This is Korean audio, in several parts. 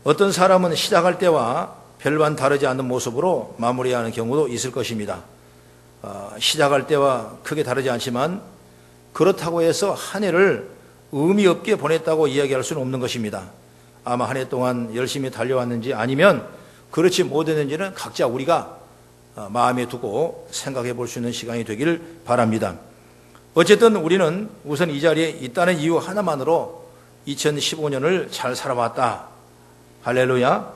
어떤 사람은 시작할 때와 별반 다르지 않는 모습으로 마무리하는 경우도 있을 것입니다. 시작할 때와 크게 다르지 않지만 그렇다고 해서 한 해를 의미 없게 보냈다고 이야기할 수는 없는 것입니다. 아마 한 해 동안 열심히 달려왔는지 아니면 그렇지 못했는지는 각자 우리가 마음에 두고 생각해 볼 수 있는 시간이 되길 바랍니다. 어쨌든 우리는 우선 이 자리에 있다는 이유 하나만으로 2015년을 잘 살아왔다. 할렐루야.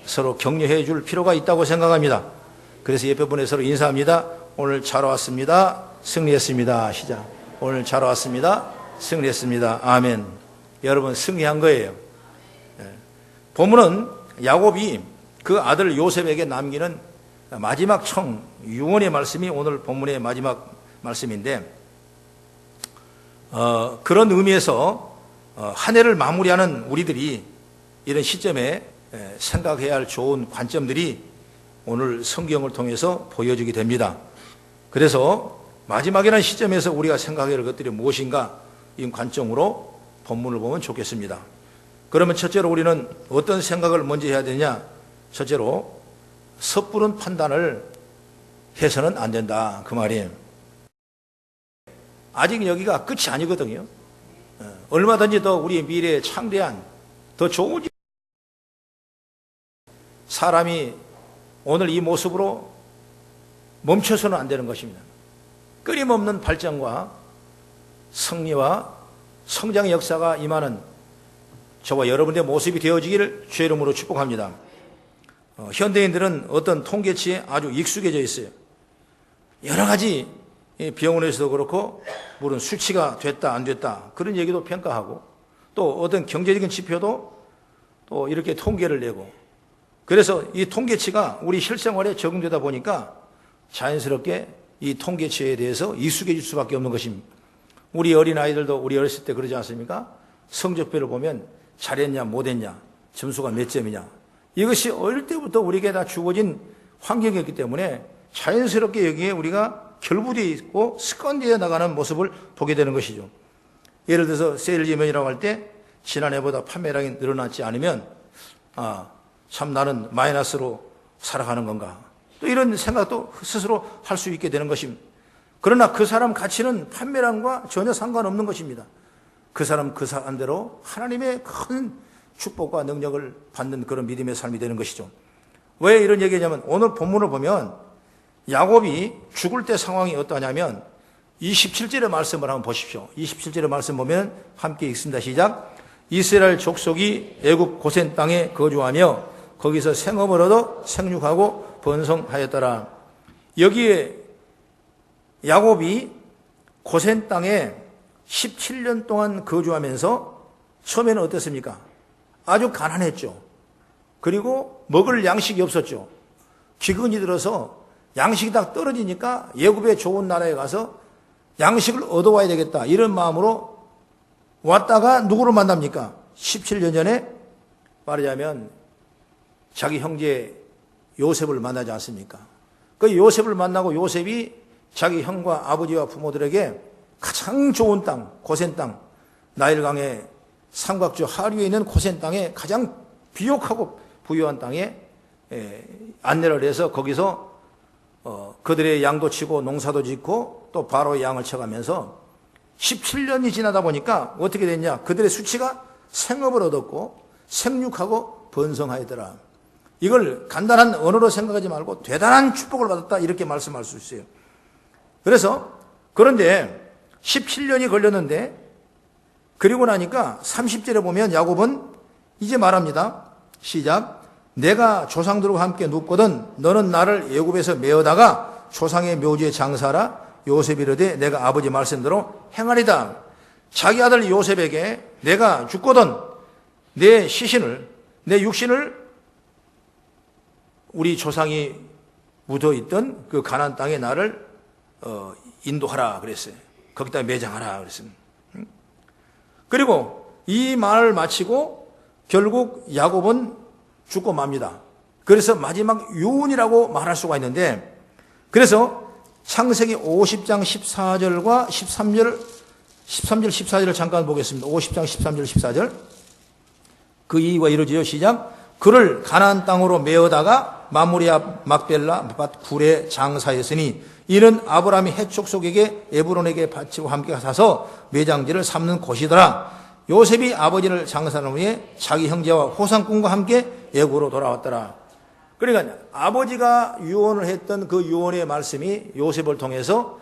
서로 격려해 줄 필요가 있다고 생각합니다. 그래서 옆에 분에 서로 인사합니다. 오늘 잘 왔습니다. 승리했습니다. 시작. 오늘 잘 왔습니다. 승리했습니다. 아멘. 여러분 승리한 거예요. 본문은 야곱이 그 아들 요셉에게 남기는 마지막 청, 유언의 말씀이 오늘 본문의 마지막 말씀인데 그런 의미에서 한 해를 마무리하는 우리들이 이런 시점에 생각해야 할 좋은 관점들이 오늘 성경을 통해서 보여지게 됩니다. 그래서 마지막이라는 시점에서 우리가 생각해야 할 것들이 무엇인가 이 관점으로 본문을 보면 좋겠습니다. 그러면 첫째로 우리는 어떤 생각을 먼저 해야 되냐? 첫째로 섣부른 판단을 해서는 안 된다 그 말이에요. 아직 여기가 끝이 아니거든요. 얼마든지 더 우리 미래에 창대한 더 좋은 사람이 오늘 이 모습으로 멈춰서는 안 되는 것입니다. 끊임없는 발전과 승리와 성장의 역사가 임하는 저와 여러분의 모습이 되어지기를 주의 이름으로 축복합니다. 현대인들은 어떤 통계치에 아주 익숙해져 있어요. 여러 가지 병원에서도 그렇고 물론 수치가 됐다 안 됐다 그런 얘기도 평가하고 또 어떤 경제적인 지표도 또 이렇게 통계를 내고 그래서 이 통계치가 우리 실생활에 적용되다 보니까 자연스럽게 이 통계치에 대해서 익숙해질 수밖에 없는 것입니다. 우리 어린아이들도 우리 어렸을 때 그러지 않습니까? 성적표를 보면 잘했냐 못했냐 점수가 몇 점이냐 이것이 어릴 때부터 우리에게 다 주어진 환경이었기 때문에 자연스럽게 여기에 우리가 결부되어 있고 습관되어 나가는 모습을 보게 되는 것이죠. 예를 들어서 세일즈맨이라고 할 때 지난해보다 판매량이 늘어나지 않으면 참 나는 마이너스로 살아가는 건가 또 이런 생각도 스스로 할 수 있게 되는 것입니다. 그러나 그 사람 가치는 판매량과 전혀 상관없는 것입니다. 그 사람 그 사람대로 하나님의 큰 축복과 능력을 받는 그런 믿음의 삶이 되는 것이죠. 왜 이런 얘기냐면 오늘 본문을 보면 야곱이 죽을 때 상황이 어떠냐면 27절의 말씀을 한번 보십시오. 27절의 말씀 보면 함께 읽습니다. 시작. 이스라엘 족속이 애굽 고센 땅에 거주하며 거기서 생업을 얻어 생육하고 번성하였더라. 여기에 야곱이 고센 땅에 17년 동안 거주하면서 처음에는 어땠습니까? 아주 가난했죠. 그리고 먹을 양식이 없었죠. 기근이 들어서 양식이 다 떨어지니까 애굽의 좋은 나라에 가서 양식을 얻어와야 되겠다 이런 마음으로 왔다가 누구를 만납니까? 17년 전에 말하자면 자기 형제 요셉을 만나지 않습니까? 그 요셉을 만나고 요셉이 자기 형과 아버지와 부모들에게 가장 좋은 땅, 고센 땅, 나일강의 삼각주 하류에 있는 고센 땅에 가장 비옥하고 부유한 땅에 안내를 해서 거기서 그들의 양도 치고 농사도 짓고 또 바로의 양을 쳐가면서 17년이 지나다 보니까 어떻게 됐냐? 그들의 수치가 생업을 얻었고 생육하고 번성하였더라. 이걸 간단한 언어로 생각하지 말고 대단한 축복을 받았다 이렇게 말씀할 수 있어요. 그래서 그런데 17년이 걸렸는데 그리고 나니까 30절에 보면 야곱은 이제 말합니다. 시작. 내가 조상들과 함께 눕거든 너는 나를 애굽에서 메어다가 조상의 묘지에 장사하라. 요셉이 이르되 내가 아버지 말씀대로 행하리다. 자기 아들 요셉에게 내가 죽거든 내 시신을 내 육신을 우리 조상이 묻어있던 그 가나안 땅에 나를 인도하라 그랬어요. 거기다 매장하라 그랬습니다. 그리고 이 말을 마치고 결국 야곱은 죽고 맙니다. 그래서 마지막 유언이라고 말할 수가 있는데 그래서 창세기 50장 14절과 13절 14절을 잠깐 보겠습니다. 50장 13절 14절 그 이유가 이루어지죠. 시작. 그를 가나안 땅으로 메어다가 마므리 앞 막벨라 밭 굴에 장사했으니 이는 아브라함이 헷족속에게 에브론에게 바치고 함께 사서 매장지를 삼는 곳이더라. 요셉이 아버지를 장사한 후에 자기 형제와 호상꾼과 함께 애굽으로 돌아왔더라. 그러니까 아버지가 유언을 했던 그 유언의 말씀이 요셉을 통해서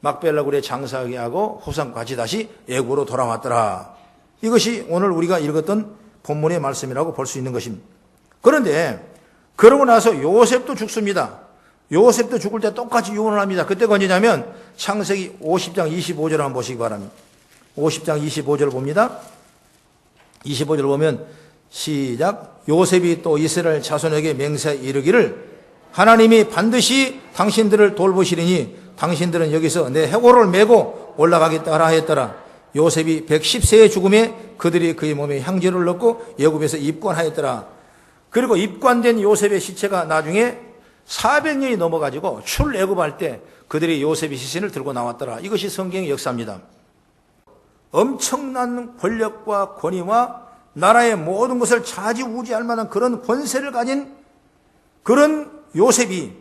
막벨라 굴에 장사하게 하고 호상과 같이 다시 애굽으로 돌아왔더라. 이것이 오늘 우리가 읽었던 본문의 말씀이라고 볼 수 있는 것입니다. 그런데 그러고 나서 요셉도 죽습니다. 요셉도 죽을 때 똑같이 유언을 합니다. 그때가 언제냐면 창세기 50장 25절 한번 보시기 바랍니다. 50장 25절 봅니다. 25절 보면 시작. 요셉이 또 이스라엘 자손에게 맹세하여 이르기를 하나님이 반드시 당신들을 돌보시리니 당신들은 여기서 내 해골을 메고 올라가겠다 하라 했더라. 요셉이 110세의 죽음에 그들이 그의 몸에 향기를 넣고 애굽에서 입관하였더라. 그리고 입관된 요셉의 시체가 나중에 400년이 넘어가지고 출애굽할 때 그들이 요셉의 시신을 들고 나왔더라. 이것이 성경의 역사입니다. 엄청난 권력과 권위와 나라의 모든 것을 좌지우지할 만한 그런 권세를 가진 그런 요셉이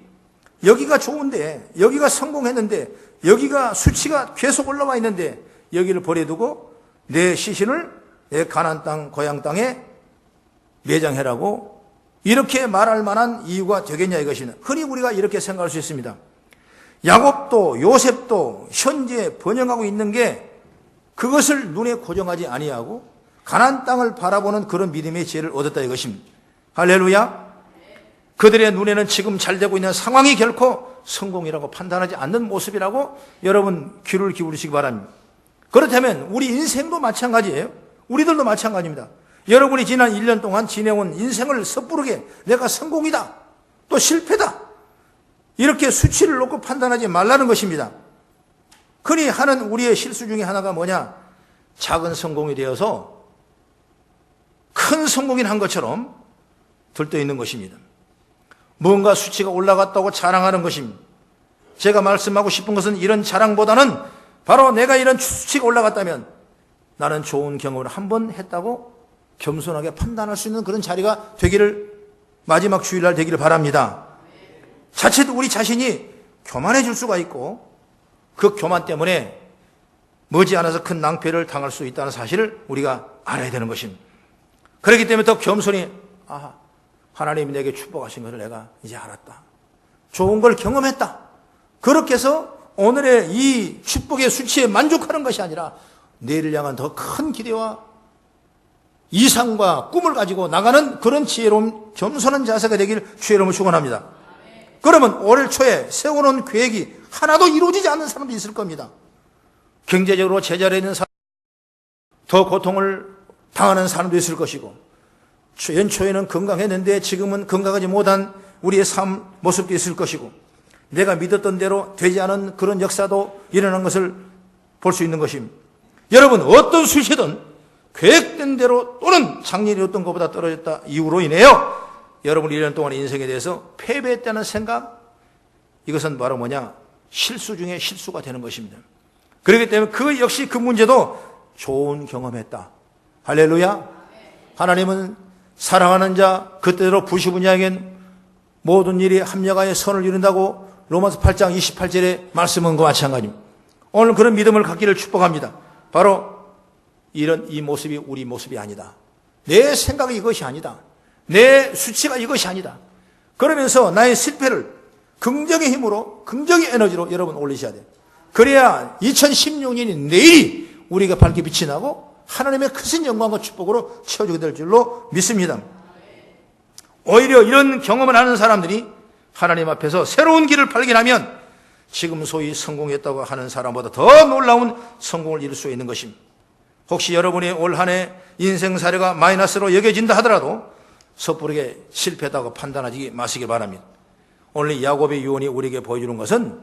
여기가 좋은데, 여기가 성공했는데, 여기가 수치가 계속 올라와 있는데 여기를 버려두고 내 시신을 내 가나안 땅 고향 땅에 매장해라고 이렇게 말할 만한 이유가 되겠냐 이것입니다. 흔히 우리가 이렇게 생각할 수 있습니다. 야곱도 요셉도 현재 번영하고 있는 게 그것을 눈에 고정하지 아니하고 가나안 땅을 바라보는 그런 믿음의 지혜를 얻었다 이것입니다. 할렐루야. 그들의 눈에는 지금 잘 되고 있는 상황이 결코 성공이라고 판단하지 않는 모습이라고 여러분 귀를 기울이시기 바랍니다. 그렇다면 우리 인생도 마찬가지예요. 우리들도 마찬가지입니다. 여러분이 지난 1년 동안 지내온 인생을 섣부르게 내가 성공이다, 또 실패다, 이렇게 수치를 놓고 판단하지 말라는 것입니다. 흔히 하는 우리의 실수 중에 하나가 뭐냐? 작은 성공이 되어서 큰 성공이 한 것처럼 들떠있는 것입니다. 뭔가 수치가 올라갔다고 자랑하는 것입니다. 제가 말씀하고 싶은 것은 이런 자랑보다는 바로 내가 이런 수치가 올라갔다면 나는 좋은 경험을 한 번 했다고 겸손하게 판단할 수 있는 그런 자리가 되기를, 마지막 주일날 되기를 바랍니다. 자칫 우리 자신이 교만해질 수가 있고 그 교만 때문에 머지않아서 큰 낭패를 당할 수 있다는 사실을 우리가 알아야 되는 것입니다. 그렇기 때문에 더 겸손히 하나님이 내게 축복하신 것을 내가 이제 알았다, 좋은 걸 경험했다, 그렇게 해서 오늘의 이 축복의 수치에 만족하는 것이 아니라 내일을 향한 더 큰 기대와 이상과 꿈을 가지고 나가는 그런 지혜로운 겸손한 자세가 되길 주의 이름으로 축원합니다. 그러면 올 초에 세워놓은 계획이 하나도 이루어지지 않는 사람도 있을 겁니다. 경제적으로 제자리에 있는 사람, 더 고통을 당하는 사람도 있을 것이고, 연초에는 건강했는데 지금은 건강하지 못한 우리의 삶 모습도 있을 것이고, 내가 믿었던 대로 되지 않은 그런 역사도 일어난 것을 볼 수 있는 것입니다. 여러분, 어떤 수치든 계획된 대로 또는 작년에 어떤 것보다 떨어졌다 이유로 인해요 여러분 1년 동안 인생에 대해서 패배했다는 생각, 이것은 바로 뭐냐? 실수 중에 실수가 되는 것입니다. 그렇기 때문에 그 역시 그 문제도 좋은 경험했다. 할렐루야. 하나님은 사랑하는 자 그때로 부시는 자에겐 모든 일이 합력하여 선을 이룬다고 로마서 8장 28절에 말씀한 것과 마찬가지입니다. 오늘 그런 믿음을 갖기를 축복합니다. 바로 이 모습이 우리 모습이 아니다. 내 생각이 이것이 아니다. 내 수치가 이것이 아니다. 그러면서 나의 실패를 긍정의 힘으로, 긍정의 에너지로 여러분 올리셔야 돼요. 그래야 2016년이 내일이 우리가 밝게 빛이 나고 하나님의 크신 영광과 축복으로 채워지게 될 줄로 믿습니다. 오히려 이런 경험을 하는 사람들이 하나님 앞에서 새로운 길을 발견하면 지금 소위 성공했다고 하는 사람보다 더 놀라운 성공을 이룰 수 있는 것입니다. 혹시 여러분이 올 한 해 인생 사례가 마이너스로 여겨진다 하더라도 섣부르게 실패했다고 판단하지 마시기 바랍니다. 오늘 야곱의 유언이 우리에게 보여주는 것은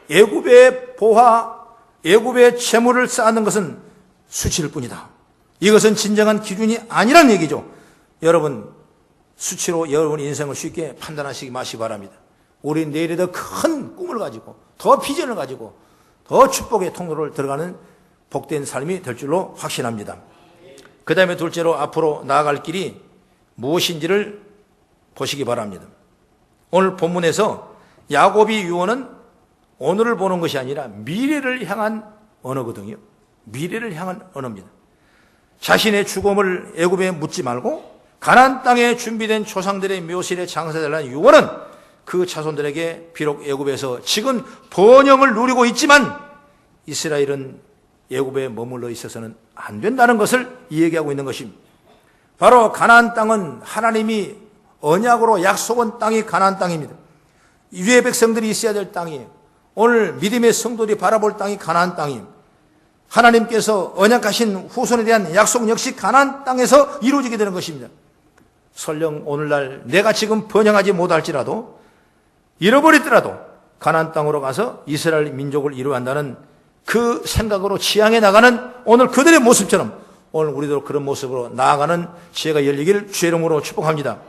애굽의 보화, 애굽의 재물을 쌓는 것은 수치일 뿐이다. 이것은 진정한 기준이 아니라는 얘기죠. 여러분, 수치로 여러분 인생을 쉽게 판단하시기 마시기 바랍니다. 우리 내일에 더 큰 꿈을 가지고, 더 비전을 가지고, 더 축복의 통로를 들어가는 복된 삶이 될 줄로 확신합니다. 그 다음에 둘째로 앞으로 나아갈 길이 무엇인지를 보시기 바랍니다. 오늘 본문에서 야곱이 유언은 오늘을 보는 것이 아니라 미래를 향한 언어거든요. 미래를 향한 언어입니다. 자신의 죽음을 애굽에 묻지 말고 가나안 땅에 준비된 조상들의 묘실에 장사되라는 유언은 그 자손들에게 비록 애굽에서 지금 번영을 누리고 있지만 이스라엘은 애굽에 머물러 있어서는 안 된다는 것을 이야기하고 있는 것입니다. 바로 가나안 땅은 하나님이 언약으로 약속한 땅이 가나안 땅입니다. 유대 백성들이 있어야 될 땅이에요. 오늘 믿음의 성도들이 바라볼 땅이 가나안 땅이에요. 하나님께서 언약하신 후손에 대한 약속 역시 가나안 땅에서 이루어지게 되는 것입니다. 설령 오늘날 내가 지금 번영하지 못할지라도 잃어버리더라도 가나안 땅으로 가서 이스라엘 민족을 이루어한다는 그 생각으로 지향해 나가는 오늘 그들의 모습처럼 오늘 우리도 그런 모습으로 나아가는 지혜가 열리길 주의 이름으로 축복합니다.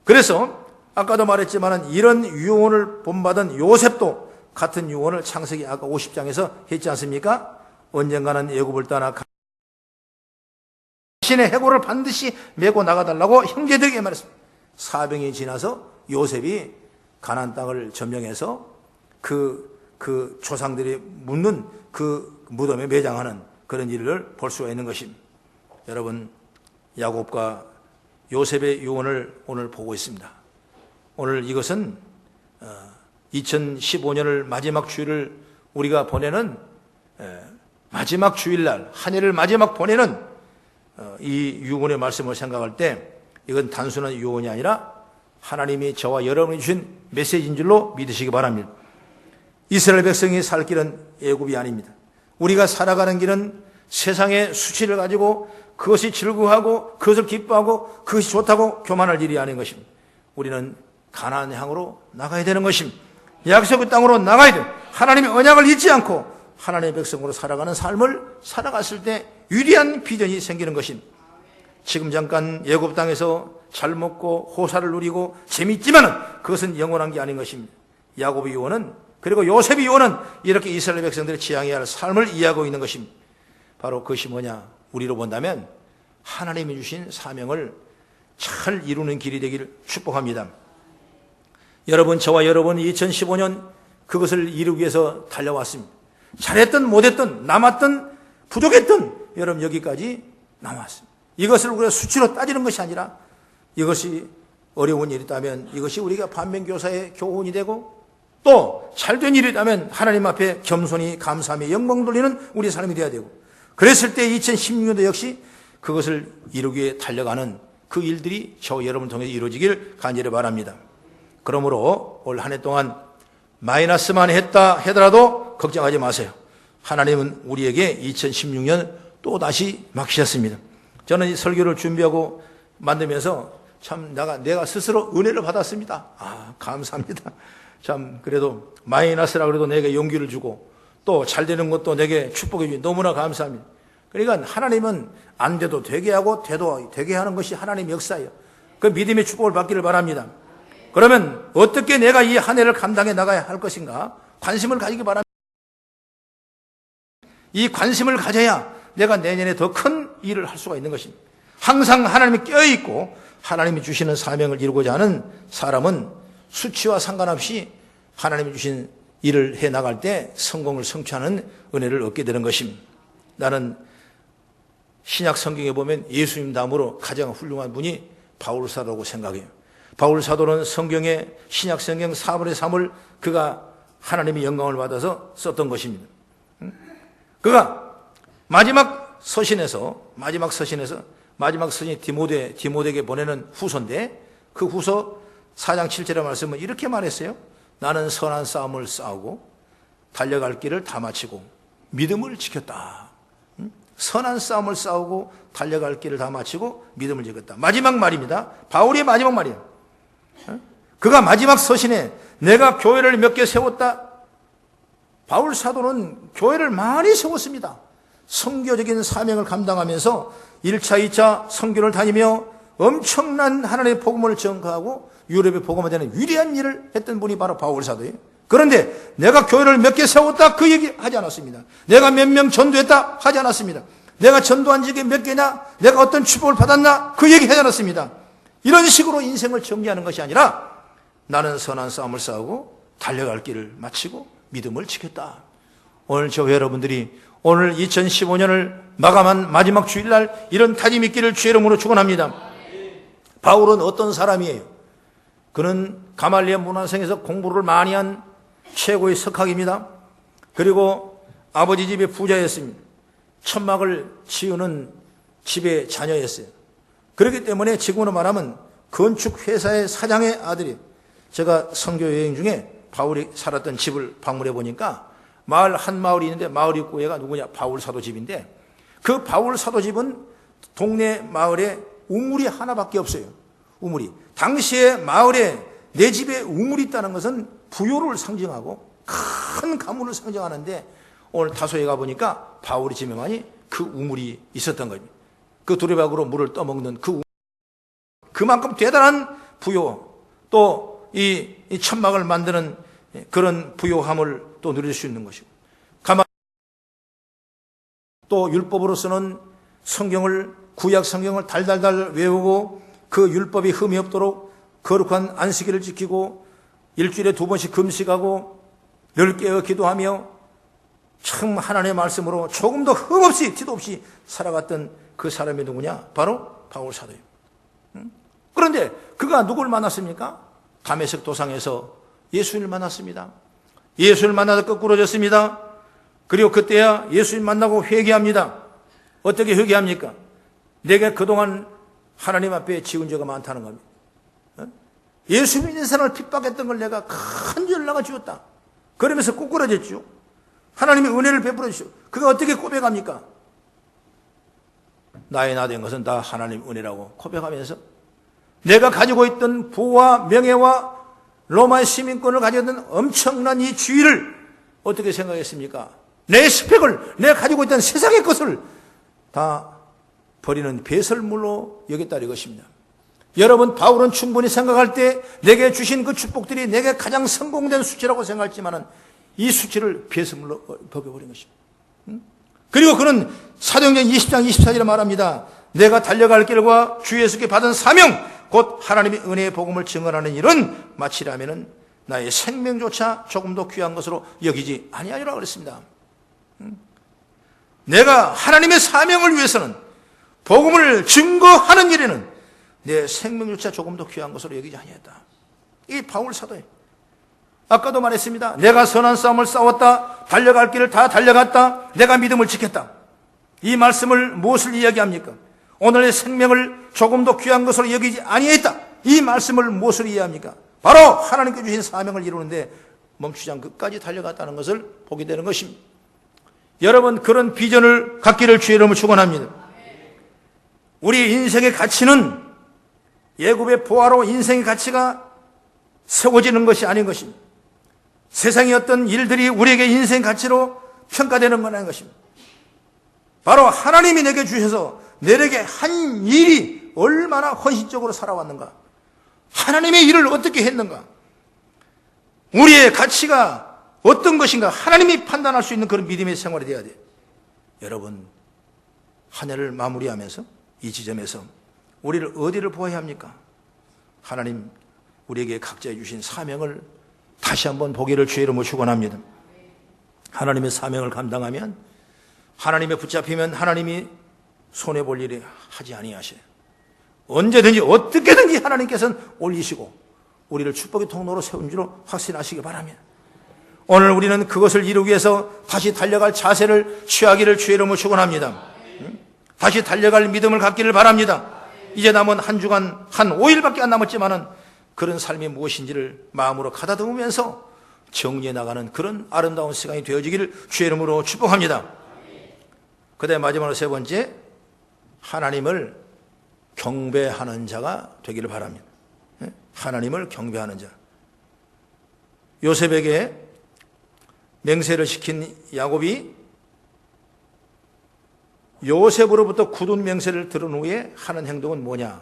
그래서 아까도 말했지만 이런 유언을 본받은 요셉도 같은 유언을 창세기 아까 50장에서 했지 않습니까? 언젠가는 애굽을 떠나 자신의 해골을 반드시 메고 나가달라고 형제들에게 말했습니다. 4병이 지나서 요셉이 가나안 땅을 점령해서 그 조상들이 묻는 그 무덤에 매장하는 그런 일을 볼 수가 있는 것입니다. 여러분, 야곱과 요셉의 유언을 오늘 보고 있습니다. 오늘 이것은 2015년을 마지막 주일을 우리가 보내는 마지막 주일날 한 해를 마지막 보내는 이 유언의 말씀을 생각할 때 이건 단순한 유언이 아니라 하나님이 저와 여러분이 주신 메시지인 줄로 믿으시기 바랍니다. 이스라엘 백성이 살 길은 애굽이 아닙니다. 우리가 살아가는 길은 세상의 수치를 가지고 그것이 즐거워하고 그것을 기뻐하고 그것이 좋다고 교만할 일이 아닌 것입니다. 우리는 가나안 향으로 나가야 되는 것입니다. 약속의 땅으로 나가야 돼요. 하나님의 언약을 잊지 않고 하나님의 백성으로 살아가는 삶을 살아갔을 때 유리한 비전이 생기는 것입니다. 지금 잠깐 애굽 땅에서 잘 먹고 호사를 누리고 재미있지만 그것은 영원한 게 아닌 것입니다. 야곱의 유언은 그리고 요셉의 유언은 이렇게 이스라엘 백성들이 지향해야 할 삶을 이해하고 있는 것입니다. 바로 그것이 뭐냐? 우리로 본다면 하나님이 주신 사명을 잘 이루는 길이 되기를 축복합니다. 여러분, 저와 여러분이 2015년 그것을 이루기 위해서 달려왔습니다. 잘했든 못했든 남았든 부족했든 여러분 여기까지 나왔습니다. 이것을 우리가 수치로 따지는 것이 아니라 이것이 어려운 일이 있다면 이것이 우리가 반면교사의 교훈이 되고 또 잘된 일이 있다면 하나님 앞에 겸손히 감사하며 영광 돌리는 우리 삶이 되어야 되고 그랬을 때 2016년도 역시 그것을 이루기 위해 달려가는 그 일들이 저와 여러분을 통해서 이루어지길 간절히 바랍니다. 그러므로 올 한 해 동안 마이너스만 했다 하더라도 걱정하지 마세요. 하나님은 우리에게 2016년 또 다시 맡기셨습니다. 저는 이 설교를 준비하고 만들면서 참 내가 스스로 은혜를 받았습니다. 감사합니다. 참 그래도 마이너스라 그래도 내게 용기를 주고 또 잘 되는 것도 내게 축복해 주니 너무나 감사합니다. 그러니까 하나님은 안 돼도 되게 하고 돼도 되게 하는 것이 하나님의 역사예요. 그 믿음의 축복을 받기를 바랍니다. 그러면 어떻게 내가 이 한 해를 감당해 나가야 할 것인가? 관심을 가지기 바랍니다. 이 관심을 가져야 내가 내년에 더 큰 일을 할 수가 있는 것입니다. 항상 하나님이 껴있고 하나님이 주시는 사명을 이루고자 하는 사람은 수치와 상관없이 하나님이 주신 일을 해 나갈 때 성공을 성취하는 은혜를 얻게 되는 것입니다. 나는 신약 성경에 보면 예수님 다음으로 가장 훌륭한 분이 바울 사도라고 생각해요. 바울 사도는 성경의 신약 성경 4분의 3을 그가 하나님의 영광을 받아서 썼던 것입니다. 그가 마지막 서신이 디모데에게 보내는 후서인데 그 후서 4장 7절의 말씀은 이렇게 말했어요. 나는 선한 싸움을 싸우고 달려갈 길을 다 마치고 믿음을 지켰다. 선한 싸움을 싸우고 달려갈 길을 다 마치고 믿음을 지켰다. 마지막 말입니다. 바울의 마지막 말이에요. 그가 마지막 서신에 내가 교회를 몇 개 세웠다. 바울 사도는 교회를 많이 세웠습니다. 선교적인 사명을 감당하면서 1차, 2차 선교를 다니며 엄청난 하나님의 복음을 전가하고 유럽에 복음화되는 위대한 일을 했던 분이 바로 바울 사도예요. 그런데 내가 교회를 몇 개 세웠다 그 얘기 하지 않았습니다. 내가 몇 명 전도했다 하지 않았습니다. 내가 전도한 적이 몇 개냐, 내가 어떤 축복을 받았나 그 얘기 하지 않았습니다. 이런 식으로 인생을 정리하는 것이 아니라 나는 선한 싸움을 싸우고 달려갈 길을 마치고 믿음을 지켰다. 오늘 저 여러분들이 오늘 2015년을 마감한 마지막 주일날 이런 다짐 있기를 주의 이름으로 축원합니다. 바울은 어떤 사람이에요? 그는 가말리엘 문화생에서 공부를 많이 한 최고의 석학입니다. 그리고 아버지 집의 부자였습니다. 천막을 지으는 집의 자녀였어요. 그렇기 때문에 지금으로 말하면 건축회사의 사장의 아들이에요. 제가 선교 여행 중에 바울이 살았던 집을 방문해 보니까 마을 한 마을이 있는데 마을 입구에가 누구냐? 바울 사도 집인데 그 바울 사도 집은 동네 마을에 우물이 하나밖에 없어요. 우물이. 당시에 마을에 내 집에 우물이 있다는 것은 부요를 상징하고 큰 가문을 상징하는데 오늘 다소에 가보니까 바울의 집에만이 그 우물이 있었던 겁니다. 그 두레박으로 물을 떠먹는 그 우물. 그만큼 대단한 부요 또 이 천막을 만드는 그런 부요함을 또 누릴 수 있는 것이고 가만 또 율법으로서는 성경을 구약 성경을 달달달 외우고 그 율법이 흠이 없도록 거룩한 안식일을 지키고 일주일에 2번씩 금식하고 늘 깨어 기도하며 참 하나님의 말씀으로 조금 더 흠없이 티도 없이 살아갔던 그 사람이 누구냐? 바로 바울 사도예요. 그런데 그가 누굴 만났습니까? 다메섹 도상에서 예수님을 만났습니다. 예수를 만나서 거꾸로졌습니다. 그리고 그때야 예수님 만나고 회개합니다. 어떻게 회개합니까? 내가 그동안 하나님 앞에 지은 죄가 많다는 겁니다. 예수 믿는 사람을 핍박했던 걸 내가 큰 죄를 내가 지었다. 그러면서 꼬꾸라졌죠. 하나님의 은혜를 베풀어 주시오. 그가 어떻게 고백합니까? 나의 나 된 것은 다 하나님 은혜라고 고백하면서 내가 가지고 있던 부와 명예와 로마의 시민권을 가지고 있는 엄청난 이 지위를 어떻게 생각했습니까? 내 스펙을, 내가 가지고 있던 세상의 것을 다 버리는 배설물로 여겼다 이것입니다. 여러분, 바울은 충분히 생각할 때 내게 주신 그 축복들이 내게 가장 성공된 수치라고 생각했지만은 이 수치를 배설물로 벗겨버린 것입니다. 그리고 그는 사도행전 20장 24절에 말합니다. 내가 달려갈 길과 주 예수께 받은 사명 곧 하나님의 은혜의 복음을 증언하는 일은 마치려면은 나의 생명조차 조금도 귀한 것으로 여기지 아니하리라 그랬습니다. 내가 하나님의 사명을 위해서는 복음을 증거하는 일에는 내 생명조차 조금도 귀한 것으로 여기지 아니했다. 이 바울 사도예요. 아까도 말했습니다. 내가 선한 싸움을 싸웠다. 달려갈 길을 다 달려갔다. 내가 믿음을 지켰다. 이 말씀을 무엇을 이야기합니까? 오늘의 생명을 조금도 귀한 것으로 여기지 아니했다. 이 말씀을 무엇을 이해합니까? 바로 하나님께 주신 사명을 이루는데 멈추지 않고 끝까지 달려갔다는 것을 보게 되는 것입니다. 여러분, 그런 비전을 갖기를 주의 이름으로 축원합니다. 우리 인생의 가치는 예굽의 보화로 인생의 가치가 세워지는 것이 아닌 것입니다. 세상의 어떤 일들이 우리에게 인생 가치로 평가되는 건 아닌 것입니다. 바로 하나님이 내게 주셔서 내게 한 일이 얼마나 헌신적으로 살아왔는가, 하나님의 일을 어떻게 했는가, 우리의 가치가 어떤 것인가 하나님이 판단할 수 있는 그런 믿음의 생활이 되어야 돼요. 여러분, 한 해를 마무리하면서 이 지점에서 우리를 어디를 보아야 합니까? 하나님 우리에게 각자에 주신 사명을 다시 한번 보기를 주의 이름으로 축원합니다. 하나님의 사명을 감당하면, 하나님의 붙잡히면 하나님이 손해볼 일이 하지 아니하셔요. 언제든지 어떻게든지 하나님께서는 올리시고 우리를 축복의 통로로 세운 줄로 확신하시기 바랍니다. 오늘 우리는 그것을 이루기 위해서 다시 달려갈 자세를 취하기를 주의 이름으로 축원합니다. 다시 달려갈 믿음을 갖기를 바랍니다. 이제 남은 한 주간 한 5일밖에 안 남았지만은 그런 삶이 무엇인지를 마음으로 가다듬으면서 정리해 나가는 그런 아름다운 시간이 되어지기를 주의 이름으로 축복합니다. 그다음에 마지막으로 세 번째, 하나님을 경배하는 자가 되기를 바랍니다. 하나님을 경배하는 자. 요셉에게 맹세를 시킨 야곱이 요셉으로부터 굳은 맹세를 들은 후에 하는 행동은 뭐냐?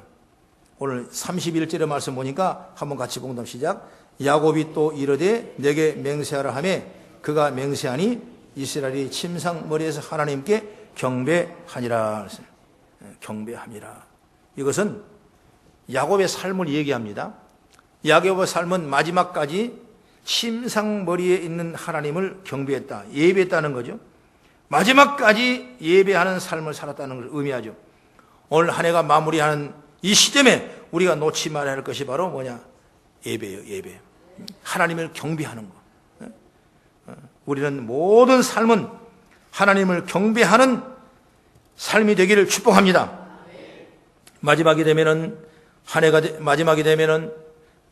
오늘 31절의 말씀 보니까 한번 같이 봉독 시작. 야곱이 또 이르되 내게 맹세하라 하며 그가 맹세하니 이스라엘이 침상머리에서 하나님께 경배하니라. 경배함이라. 이것은 야곱의 삶을 얘기합니다. 야곱의 삶은 마지막까지 침상머리에 있는 하나님을 경배했다, 예배했다는 거죠. 마지막까지 예배하는 삶을 살았다는 것을 의미하죠. 오늘 한 해가 마무리하는 이 시점에 우리가 놓지 말아야 할 것이 바로 뭐냐? 예배예요. 예배. 하나님을 경배하는 거. 우리는 모든 삶은 하나님을 경배하는 삶이 되기를 축복합니다. 마지막이 되면은, 한 해가 마지막이 되면은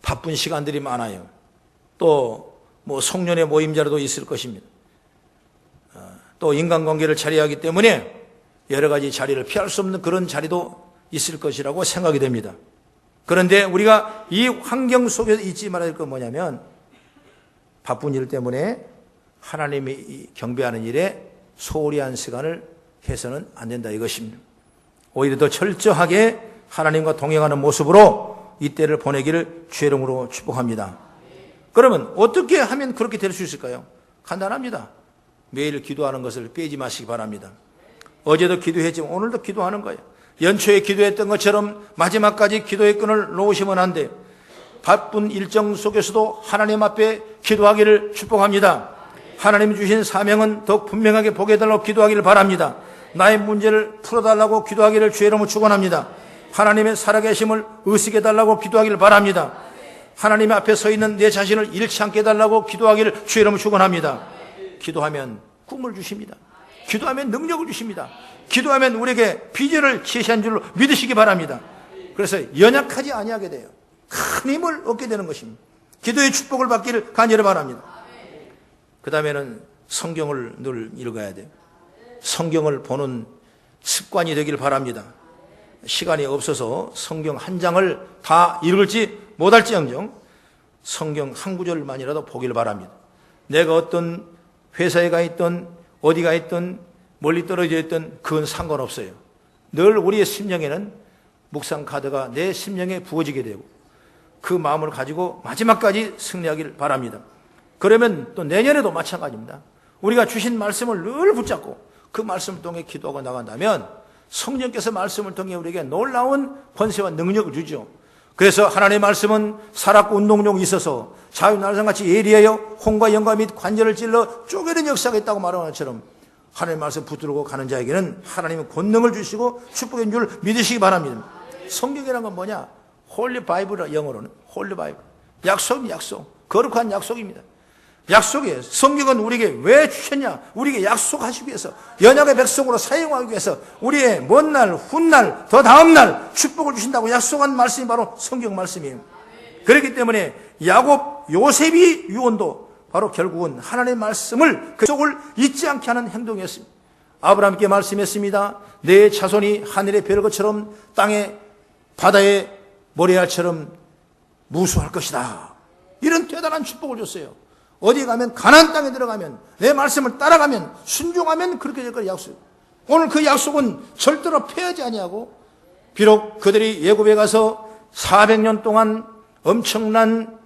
바쁜 시간들이 많아요. 또 뭐 송년회 모임자로도 있을 것입니다. 또 인간관계를 처리하기 때문에 여러 가지 자리를 피할 수 없는 그런 자리도 있을 것이라고 생각이 됩니다. 그런데 우리가 이 환경 속에서 잊지 말아야 할 건 뭐냐면, 바쁜 일 때문에 하나님이 경배하는 일에 소홀히 한 시간을 해서는 안 된다 이것입니다. 오히려 더 철저하게 하나님과 동행하는 모습으로 이때를 보내기를 주의 이름으로 축복합니다. 그러면 어떻게 하면 그렇게 될 수 있을까요? 간단합니다. 매일 기도하는 것을 빼지 마시기 바랍니다. 어제도 기도했지만 오늘도 기도하는 거예요. 연초에 기도했던 것처럼 마지막까지 기도의 끈을 놓으시면 안 돼요. 바쁜 일정 속에서도 하나님 앞에 기도하기를 축복합니다. 하나님 주신 사명은 더욱 분명하게 보게 해달라고 기도하기를 바랍니다. 나의 문제를 풀어달라고 기도하기를 주의 이름으로 축원합니다. 하나님의 살아계심을 의식해달라고 기도하기를 바랍니다. 하나님 앞에 서 있는 내 자신을 잃지 않게 해달라고 기도하기를 주의 이름으로 축원합니다. 기도하면 꿈을 주십니다. 기도하면 능력을 주십니다. 기도하면 우리에게 비전을 제시한 줄로 믿으시기 바랍니다. 그래서 연약하지 아니하게 돼요. 큰 힘을 얻게 되는 것입니다. 기도의 축복을 받기를 간절히 바랍니다. 그 다음에는 성경을 늘 읽어야 돼요. 성경을 보는 습관이 되길 바랍니다. 시간이 없어서 성경 한 장을 다 읽을지 못할지언정 성경 한 구절만이라도 보길 바랍니다. 내가 어떤 회사에 가 있든 어디 가 있든 멀리 떨어져 있든 그건 상관없어요. 늘 우리의 심령에는 묵상 카드가 내 심령에 부어지게 되고 그 마음을 가지고 마지막까지 승리하길 바랍니다. 그러면 또 내년에도 마찬가지입니다. 우리가 주신 말씀을 늘 붙잡고 그 말씀을 통해 기도하고 나간다면 성령께서 말씀을 통해 우리에게 놀라운 권세와 능력을 주죠. 그래서 하나님의 말씀은 살았고 운동력이 있어서 자유날상같이 예리하여 홍과 영과 및 관절을 찔러 쪼개는 역사가 있다고 말하는 것처럼 하나님의 말씀 붙들고 가는 자에게는 하나님의 권능을 주시고 축복인 줄 믿으시기 바랍니다. 성경이라는 건 뭐냐? 홀리 바이블, 영어로는 홀리 바이블. 약속입니다. 약속. 거룩한 약속입니다. 약속이에요. 성경은 우리에게 왜 주셨냐? 우리에게 약속하시기 위해서, 연약의 백성으로 사용하기 위해서 우리의 먼 날, 훗날, 더 다음 날 축복을 주신다고 약속한 말씀이 바로 성경 말씀이에요. 그렇기 때문에 야곱, 요셉이 유언도 바로 결국은 하나님의 말씀을, 그 약속을 잊지 않게 하는 행동이었습니다. 아브라함께 말씀했습니다. 내 자손이 하늘의 별것처럼 땅의 바다의 모래알처럼 무수할 것이다. 이런 대단한 축복을 줬어요. 어디 가면, 가나안 땅에 들어가면, 내 말씀을 따라가면, 순종하면 그렇게 될 거예요. 약속. 오늘 그 약속은 절대로 폐하지 아니하고, 비록 그들이 예굽에 가서 400년 동안 엄청난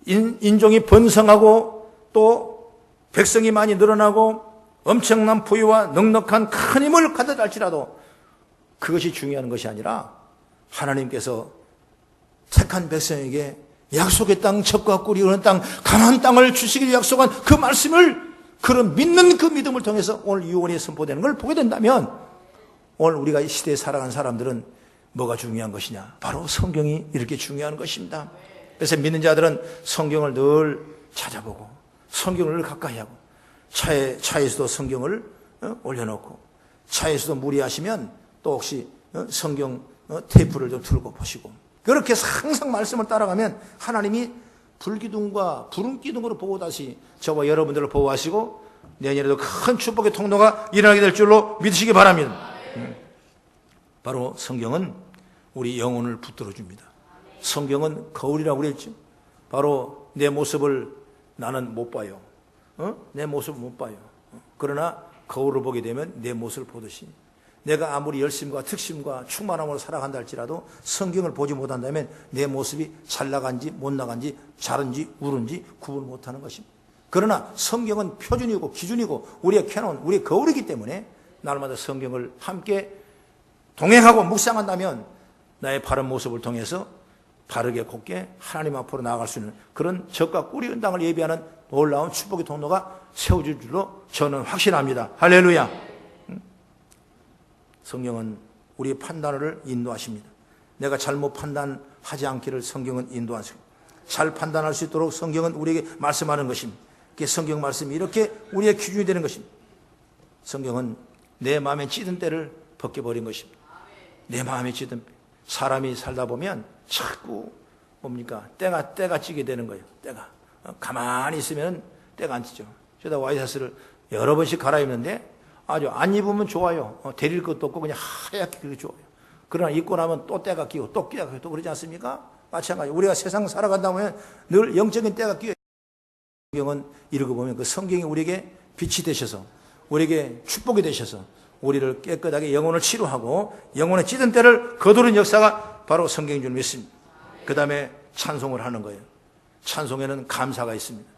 인종이 번성하고 또 백성이 많이 늘어나고 엄청난 부유와 넉넉한 큰 힘을 가졌다 할지라도 그것이 중요한 것이 아니라 하나님께서 택한 백성에게 약속의 땅, 젖과 꿀이 흐르는 땅, 가나안 땅을 주시기를 약속한 그 말씀을, 그런 믿는 그 믿음을 통해서 오늘 유언이 선포되는 걸 보게 된다면 오늘 우리가 이 시대에 살아가는 사람들은 뭐가 중요한 것이냐? 바로 성경이 이렇게 중요한 것입니다. 그래서 믿는 자들은 성경을 늘 찾아보고 성경을 늘 가까이 하고 차에서도 성경을 올려놓고 차에서도 무리하시면 또 혹시 성경 테이프를 좀 틀고 보시고 그렇게 항상 말씀을 따라가면 하나님이 불기둥과 부름기둥으로 보호다시 저와 여러분들을 보호하시고 내년에도 큰 축복의 통로가 일어나게 될 줄로 믿으시기 바랍니다. 바로 성경은 우리 영혼을 붙들어 줍니다. 성경은 거울이라고 그랬죠. 바로 내 모습을 나는 못 봐요. 내 모습을 못 봐요. 그러나 거울을 보게 되면 내 모습을 보듯이 내가 아무리 열심과 특심과 충만함으로 살아간다 할지라도 성경을 보지 못한다면 내 모습이 잘 나간지 못 나간지 잘은지 우른지 구분을 못하는 것입니다. 그러나 성경은 표준이고 기준이고 우리의 캐논, 우리의 거울이기 때문에 날마다 성경을 함께 동행하고 묵상한다면 나의 바른 모습을 통해서 바르게 곱게 하나님 앞으로 나아갈 수 있는 그런 적과 꿀이 은당을 예비하는 놀라운 축복의 통로가 세워질 줄로 저는 확신합니다. 할렐루야. 성경은 우리의 판단을 인도하십니다. 내가 잘못 판단하지 않기를 성경은 인도하십니다. 잘 판단할 수 있도록 성경은 우리에게 말씀하는 것입니다. 성경 말씀이 이렇게 우리의 기준이 되는 것입니다. 성경은 내 마음에 찌든 때를 벗겨버린 것입니다. 내 마음에 찌든 사람이 살다 보면 자꾸 뭡니까? 때가 찌게 되는 거예요. 때가 가만히 있으면 때가 안 찌죠. 저다 와이셔츠를 여러 번씩 갈아입는데 아주 안 입으면 좋아요. 데릴 것도 없고 그냥 하얗게 그렇게 좋아요. 그러나 입고 나면 또 때가 끼고 또 때가 끼고 또 그러지 않습니까? 마찬가지. 우리가 세상 살아간다 보면 늘 영적인 때가 끼어요. 성경은 읽어보면 그 성경이 우리에게 빛이 되셔서 우리에게 축복이 되셔서 우리를 깨끗하게 영혼을 치료하고 영혼의 찌든 때를 거두는 역사가 바로 성경인 줄 믿습니다. 그 다음에 찬송을 하는 거예요. 찬송에는 감사가 있습니다.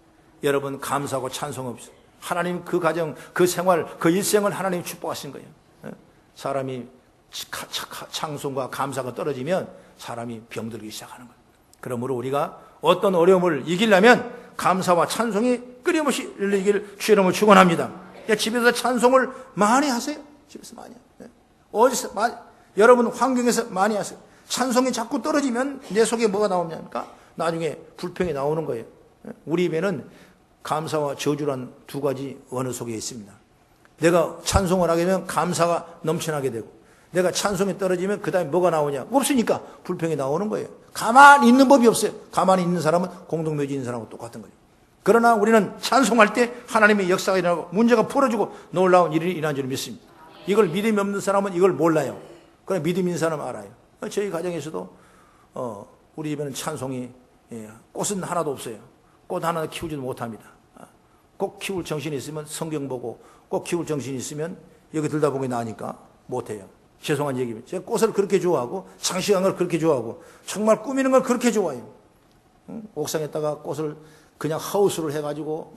여러분 감사하고 찬송 없이 하나님 그 가정, 그 생활, 그 일생을 하나님이 축복하신 거예요. 사람이 찬송과 감사가 떨어지면 사람이 병들기 시작하는 거예요. 그러므로 우리가 어떤 어려움을 이기려면 감사와 찬송이 끊임없이 이기를 주의 이름으로 축원합니다. 집에서 찬송을 많이 하세요. 집에서 많이 하세요. 어디서 많이, 여러분 환경에서 많이 하세요. 찬송이 자꾸 떨어지면 내 속에 뭐가 나오냐니까 나중에 불평이 나오는 거예요. 우리 입에는 감사와 저주란 두 가지 언어 속에 있습니다. 내가 찬송을 하게 되면 감사가 넘쳐나게 되고 내가 찬송이 떨어지면 그 다음에 뭐가 나오냐? 없으니까 불평이 나오는 거예요. 가만히 있는 법이 없어요. 가만히 있는 사람은 공동묘지 있는 사람하고 똑같은 거예요. 그러나 우리는 찬송할 때 하나님의 역사가 일어나고 문제가 풀어지고 놀라운 일이 일어난 줄 믿습니다. 이걸 믿음이 없는 사람은 이걸 몰라요. 그러나 믿음 있는 사람은 알아요. 저희 가정에서도 우리 집에는 찬송이 꽃은 하나도 없어요. 꽃 하나도 키우지도 못합니다. 꼭 키울 정신이 있으면 성경 보고 꼭 키울 정신이 있으면 여기 들다 보기 나으니까 못해요. 죄송한 얘기입니다. 제가 꽃을 그렇게 좋아하고 장식한 걸 그렇게 좋아하고 정말 꾸미는 걸 그렇게 좋아해요. 옥상에다가 꽃을 그냥 하우스를 해가지고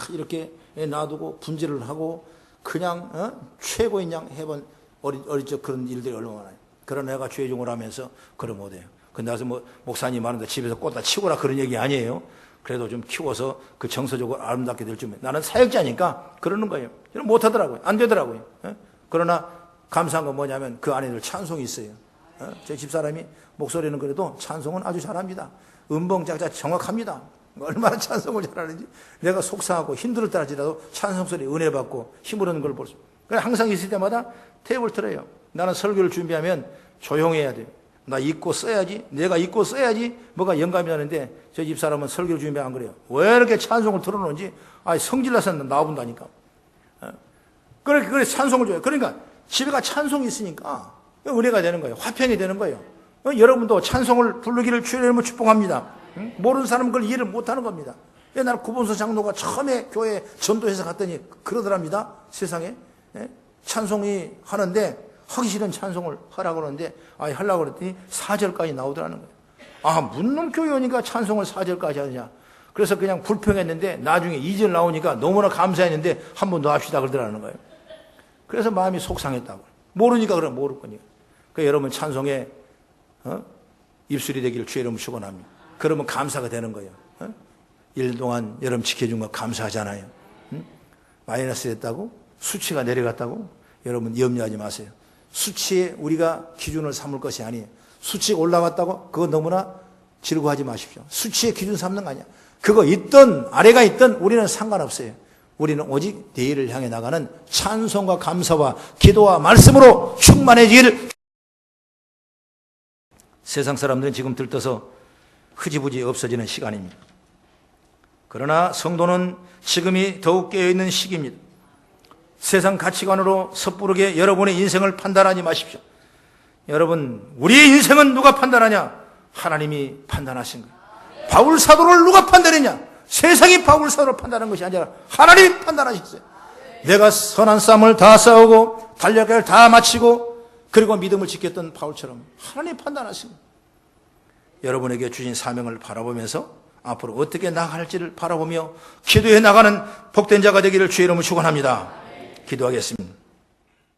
이렇게 놔두고 분재를 하고 그냥 최고인 양 해본 어릴 적 그런 일들이 얼마나 많아요. 그런 애가 죄종을 하면서 그걸 못해요. 근데 와서 뭐 목사님 하는데 집에서 꽃 다 치우라 그런 얘기 아니에요. 그래도 좀 키워서 그 정서적으로 아름답게 될 줄. 나는 사역자니까 그러는 거예요. 못하더라고요. 안 되더라고요. 그러나 감사한 건 뭐냐면 그 안에 늘 찬송이 있어요. 제 집사람이 목소리는 그래도 찬송은 아주 잘합니다. 음봉 짝짝 정확합니다. 얼마나 찬송을 잘하는지 내가 속상하고 힘들었다 할지라도 찬송 소리 은혜 받고 힘을 얻는 걸 볼 수. 그래 항상 있을 때마다 테이블 틀어요. 나는 설교를 준비하면 조용해야 돼요. 나 읽고 써야지. 내가 읽고 써야지 뭐가 영감이 나는데 저 집사람은 설교를 준비하면 안 그래요. 왜 이렇게 찬송을 틀어놓은지 성질나서 나와본다니까. 그래 찬송을 줘요. 그러니까 집에가 찬송이 있으니까 은혜가 되는 거예요. 화평이 되는 거예요. 여러분도 찬송을 부르기를 주의 이름으로 축복합니다. 모르는 사람은 그걸 이해를 못하는 겁니다. 옛날 구본서 장로가 처음에 교회 전도해서 갔더니 그러더랍니다. 세상에 찬송이 하는데 하기 싫은 찬송을 하라고 그러는데 하려고 그랬더니 4절까지 나오더라는 거예요. 문놈 교회 오니까 찬송을 4절까지 하느냐. 그래서 그냥 불평했는데 나중에 2절 나오니까 너무나 감사했는데 한 번 더 합시다 그러더라는 거예요. 그래서 마음이 속상했다고. 모르니까 그럼 모를 거니까. 그러니까 여러분 찬송에 입술이 되기를 주의 이름으로 축원합니다. 그러면 감사가 되는 거예요. 1년 동안 여러분 지켜준 거 감사하잖아요. 마이너스 됐다고? 수치가 내려갔다고? 여러분 염려하지 마세요. 수치에 우리가 기준을 삼을 것이 아니에요. 수치가 올라갔다고? 그거 너무나 즐거워하지 마십시오. 수치의 기준 삼는 거 아니야. 그거 있든 아래가 있든 우리는 상관없어요. 우리는 오직 내일을 향해 나가는 찬송과 감사와 기도와 말씀으로 충만해지기를. 세상 사람들은 지금 들떠서 흐지부지 없어지는 시간입니다. 그러나 성도는 지금이 더욱 깨어있는 시기입니다. 세상 가치관으로 섣부르게 여러분의 인생을 판단하지 마십시오. 여러분, 우리의 인생은 누가 판단하냐? 하나님이 판단하신 거예요. 바울 사도를 누가 판단했냐? 세상이 바울 사도를 판단한 것이 아니라 하나님이 판단하셨어요. 내가 선한 싸움을 다 싸우고 달려갈 다 마치고 그리고 믿음을 지켰던 바울처럼 하나님이 판단하신 거예요. 여러분에게 주신 사명을 바라보면서 앞으로 어떻게 나갈지를 바라보며 기도해 나가는 복된 자가 되기를 주의 이름으로 축원합니다. 기도하겠습니다.